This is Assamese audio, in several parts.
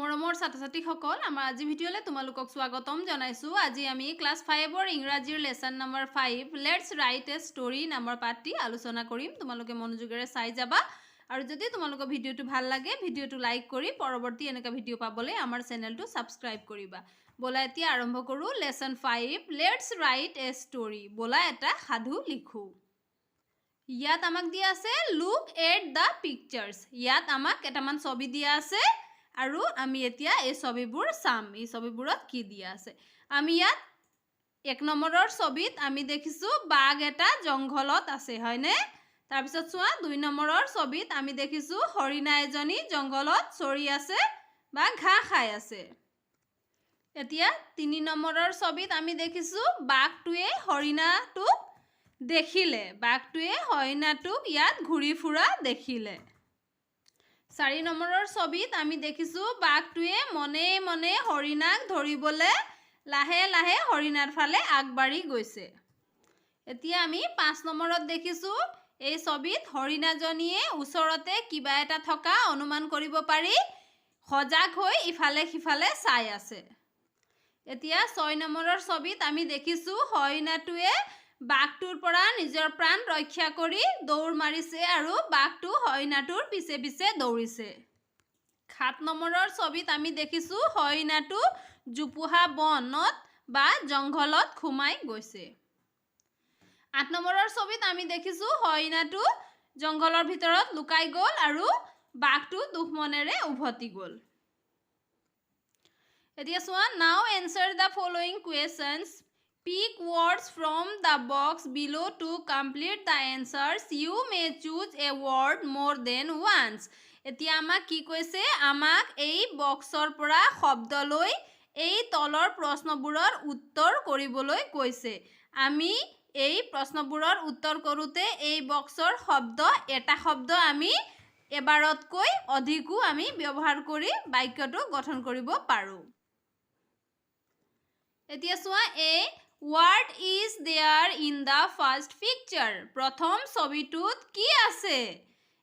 মৰমৰ ছাত্ৰ-ছাত্ৰীসকল আমাৰ আজি ভিডিঅ'লে তোমালোকক স্বাগতম জনাইছো। আজি আমি ক্লাছ 5ৰ ইংৰাজীৰ lesson number 5 let's right A story নামৰ পাঠটি আলোচনা কৰিম। তোমালোকে মনোযোগেৰে চাই যাবা আৰু যদি তোমালোকৰ ভিডিঅ'টো ভাল লাগে ভিডিঅ'টো লাইক কৰি পৰৱৰ্তী এনেকা ভিডিঅ' পাবলৈ আমাৰ চেনেলটো সাবস্ক্ৰাইব কৰিবা। বলা এতিয়া আৰম্ভ কৰো lesson 5 let's right A story. বলা এটা সাধু লিখো। ইয়াত আমাক দিয়া আছে লুক এট দ্য পিকচাৰ্স। ইয়াত আমাক কেইটামান ছবি দিয়া আছে আৰু আমি এতিয়া এই ছবিবোৰ চাম। এই ছবিবোৰত কি দিয়া আছে? আমি ইয়াত 1 নম্বৰৰ ছবিত আমি দেখিছো বাঘ এটা জংঘলত আছে, হয়নে? তাৰ পিছত চোৱা 2 নম্বৰৰ ছবিত আমি দেখিছো হৰিণা এজনী জংঘলত চৰি আছে বা ঘাঁহ খাই আছে। এতিয়া 3 নম্বৰৰ ছবিত আমি দেখিছো বাঘটোৱে হৰিণাটোক দেখিলে। বাঘটোৱে হৰিণাটোক ইয়াত ঘূৰি ফুৰা দেখিলে। 4 নম্বৰৰ ছবিত আমি দেখিছো বাঘটোৱে মনে মনে হৰিণাক ধৰিবলে লাহে লাহে হৰিণাৰ ফালে আগবাঢ়ি গৈছে। এতিয়া আমি 5 নম্বৰত দেখিছো এই ছবিত হৰিণাজনীয়ে ওচৰতে কিবা এটা থকা অনুমান কৰিব পাৰি সজাগ হৈ ইফালে সিফালে চাই আছে। এতিয়া 6 নম্বৰৰ ছবিত আমি দেখিছো হৰিণাটোৱে বাঘটোৰ পৰা নিজৰ প্ৰাণ ৰক্ষা কৰি দৌৰ মাৰিছে আৰু বাঘটো হৰিণাটোৰ পিছে পিছে দৌৰিছে। 7 নম্বৰৰ ছবিত আমি দেখিছো হৰিণাটো জোপোহা বনত বা জংঘলত সোমাই গৈছে। 8 নম্বৰৰ ছবিত আমি দেখিছো হৰিণাটো জংঘলৰ ভিতৰত লুকাই গ'ল আৰু বাঘটো দুখমনেৰে উভতি গ'ল। এতিয়া চোৱা নাও answer the following questions. Pick words from the box below to complete the answers. You may choose a word more than once. এতিয়া আমাক কি কৈছে? আমাক এই বক্সৰ পৰা শব্দ লৈ এই তলৰ প্ৰশ্নবোৰৰ উত্তৰ কৰিবলৈ কৈছে। আমি এই প্ৰশ্নবোৰৰ উত্তৰ কৰোঁতে এই বক্সৰ শব্দ এটা শব্দ আমি এবাৰতকৈ অধিকো আমি ব্যৱহাৰ কৰি বাক্যটো গঠন কৰিব পাৰোঁ। এতিয়া চোৱা What is there in the first picture? প্ৰথম ছবিটোত কি আছে?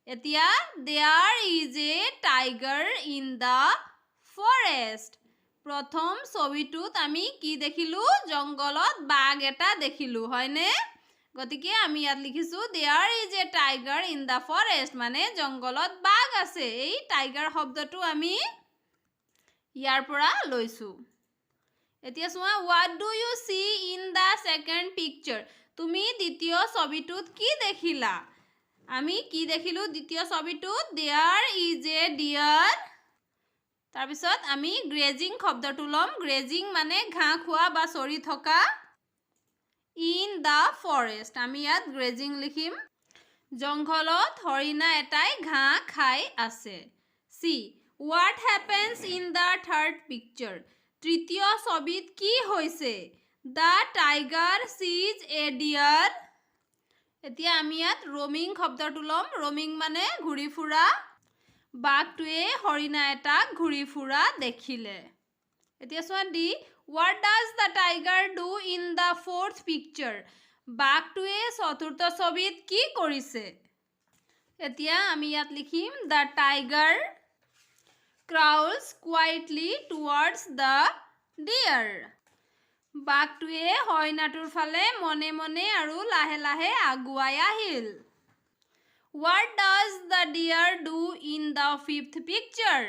এতিয়া there is a tiger in the forest. প্ৰথম ছবিটোত আমি কি দেখিলো? জংঘলত বাঘ এটা দেখিলো, হয়নে? গতিকে আমি ইয়াত লিখিছো there is a tiger in the forest, মানে জংঘলত বাঘ আছে। এই টাইগাৰ শব্দটো আমি ইয়াৰ পৰা লৈছো। এতিয়া চোৱা what do you see in the second picture? তুমি দ্বিতীয় ছবিটোত কি দেখিলা? আমি কি দেখিলো দ্বিতীয় ছবিটোত? there is a deer. তাৰপিছত আমি grazing শব্দটো ল'ম। grazing মানে ঘাঁহ খোৱা বা চৰি থকা। in the forest আমি ইয়াত grazing লিখিম। জংঘলত হৰিণা এটাই ঘাঁহ খাই আছে। see what happens in the third picture? তৃতীয় ছবিত কি হৈছে? The tiger sees a deer. এতিয়া আমি ইয়াত roaming শব্দটো ল'ম। roaming মানে ঘূৰি ফুৰা। বাঘটোৱে হৰিণা এটাক ঘূৰি ফুৰা দেখিলে। এতিয়া চোৱা D. What does the tiger do in the fourth picture? বাঘটোৱে চতুৰ্থ ছবিত কি কৰিছে? এতিয়া আমি ইয়াত লিখিম the tiger crawls quietly towards the deer. বাঘটোৱে হৰিণাটোৰ ফালে মনে মনে আৰু লাহে লাহে আগুৱাই আহিল। What does the deer do in the fifth picture?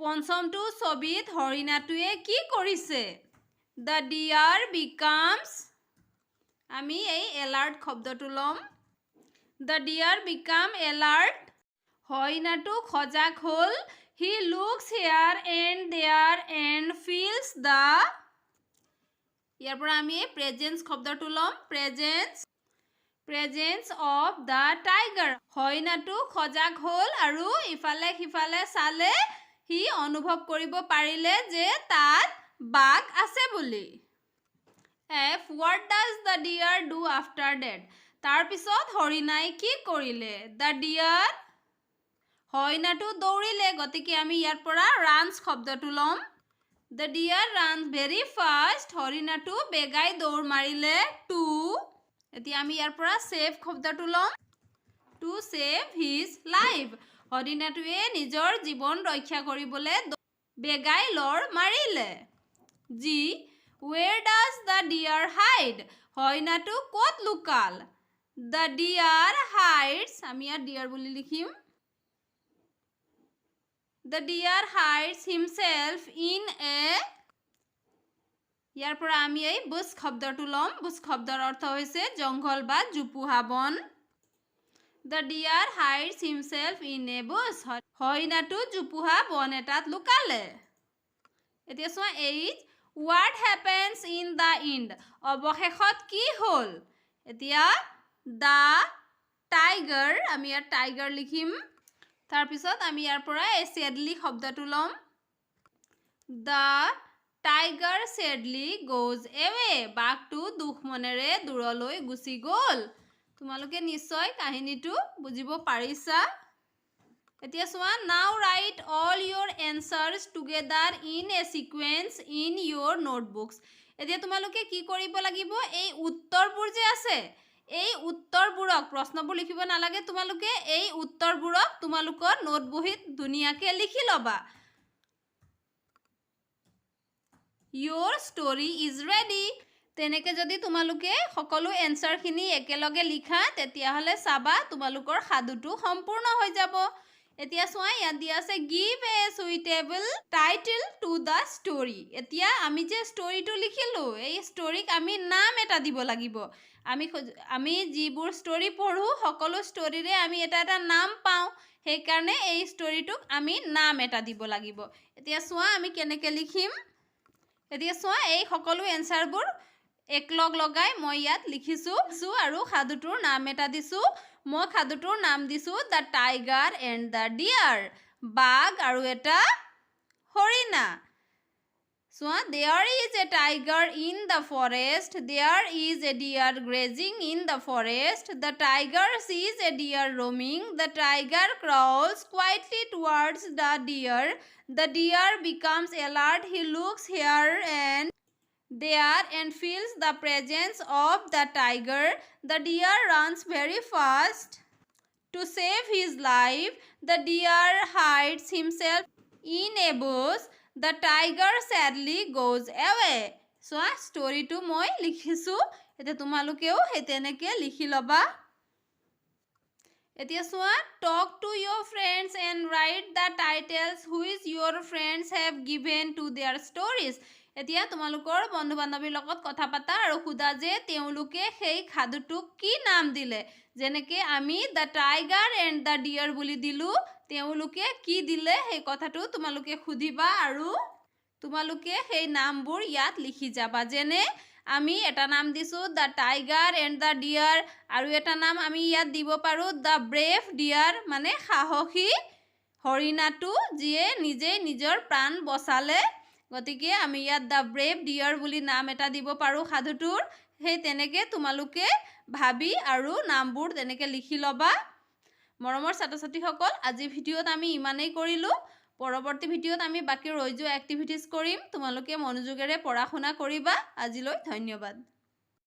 পঞ্চমটো ছবিত হৰিণাটোৱে কি কৰিছে? The deer becomes আমি এই alert শব্দটো ল'ম। The deer become alert. হৰিণাটো সজাগ হ'ল। He looks here and there and feels the ইয়াৰ পৰা আমি presence শব্দটো ল'ম। presence of the tiger. হৰিণাটো সজাগ হ'ল আৰু ইফালে সিফালে চালে সি অনুভৱ কৰিব পাৰিলে যে তাত বাঘ আছে বুলি। F. What does the deer do after that? তাৰ পিছত হৰিণাই কি কৰিলে? The deer হৰিণাটো দৌৰিলে, গতিকে আমি ইয়াৰ পৰা runs শব্দটো ল'ম। The deer runs very fast. হৰিণাটো বেগাই দৌৰ মাৰিলে to এতিয়া আমি ইয়াৰ পৰা save শব্দটো ল'ম। To save his life. হৰিণাটোৱে নিজৰ জীৱন ৰক্ষা কৰিবলৈ বেগাই লৰ মাৰিলে G where does the deer hide হৰিণাটো ক'ত লুকাল the deer hides আমি ইয়াত deer বুলি লিখিম the deer hides himself in a ইয়াৰ পৰা আমি এই বুছ শব্দটো ল'ম বুছ শব্দৰ অৰ্থ হৈছে জংঘল বা জুপুহা বন The deer hides himself in a bush. হৰিণাটো জুপুহা বন এটাত লুকালে এতিয়া চোৱা age what happens in the end অৱশেষত কি হ'ল এতিয়া the tiger আমি ইয়াত টাইগাৰ লিখিম তাৰপিছত আমি ইয়াৰ পৰা এই sadly শব্দটো ল'ম the tiger sadly goes away বাঘটো দুখ মনেৰে দূৰলৈ গুচি গ'ল তোমালোকে নিশ্চয় কাহিনীটো বুজিব পাৰিছা এতিয়া চোৱা now write all your answers together in a sequence in your notebooks এতিয়া তোমালোকে কি কৰিব লাগিব এই উত্তৰবোৰ যে আছে এই উত্তৰবোৰক প্ৰশ্নবোৰ লিখিব নালাগে তোমালোকে এই উত্তৰবোৰক তোমালোকৰ নোটবহীত ধুনীয়াকৈ লিখি ল'বা your story is ready তেনেকে যদি তোমালোকে সকলো এনসাৰখিনি একেলগে লিখা তেতিয়াহলে চাবা তোমালোকৰ সাধুটো সম্পূৰ্ণ হৈ যাব এতিয়া চোৱা ইয়াত দিয়া আছে give a suitable title to the story এতিয়া আমি যে ষ্টৰীটো লিখিলো এই ষ্টৰীক আমি নাম এটা দিব লাগিব আমি যিবোৰ ষ্টৰী পঢ়ো সকলো ষ্টৰীৰে আমি এটা এটা নাম পাওঁ সেইকাৰণে এই ষ্টৰীটোক আমি নাম এটা দিব লাগিব এতিয়া চোৱা আমি কেনেকৈ লিখিম এতিয়া চোৱা এই সকলো এনসাৰবোৰ একলগ লগাই মই ইয়াত লিখিছো আৰু সাধুটোৰ নাম এটা দিছো মই সাধুটোৰ নাম দিছো the tiger and the dear বাঘ আৰু এটা হৰিণা চোৱা there is a tiger in the forest there is a deer grazing in the forest the tiger sees a deer roaming the tiger crawls quietly towards the deer becomes alert he looks here and there and feels the presence of the tiger the deer runs very fast to save his life the deer hides himself in a bush the tiger sadly goes away so story to moi likhisu ete tumalukeo he teneke likhi loba এতিয়া চোৱা talk to your friends and write the titles which your friends have given to their stories এতিয়া তোমালোকৰ বন্ধু বান্ধৱীৰ লগত কথা পাতা আৰু খুদা যে তেওঁলোকে সেই সাধুটোক কি নাম দিলে যেনেকৈ আমি the tiger and the dear বুলি দিলো তেওঁলোকে কি দিলে সেই কথাটো তোমালোকে খুদিবা আৰু তোমালোকে সেই নামবোৰ ইয়াত লিখি যাবা যেনে আমি এটা নাম দিছো the tiger and the dear আৰু এটা নাম আমি ইয়াত দিব পাৰো দ্য ব্ৰেভ ডিয়াৰ মানে সাহসী হৰিণাটো যিয়ে নিজে নিজৰ প্ৰাণ বচালে গতিকে আমি ইয়াত দ্য ব্ৰেভ ডিয়াৰ বুলি নাম এটা দিব পাৰো সাধুটোৰ সেই তেনেকে তোমালোকে ভাবি আৰু নামবোৰ তেনেকে লিখি লবা মৰমৰ ছাত্ৰ-ছাত্ৰীসকল আজি ভিডিঅ'ত আমি ইমানেই কৰিলো পৰৱৰ্তী ভিডিঅ'ত আমি বাকি ৰৈ যোৱা এক্টিভিটিজ কৰিম তোমালোকে মনোযোগেৰে পঢ়া শুনা কৰিবা আজিলৈ ধন্যবাদ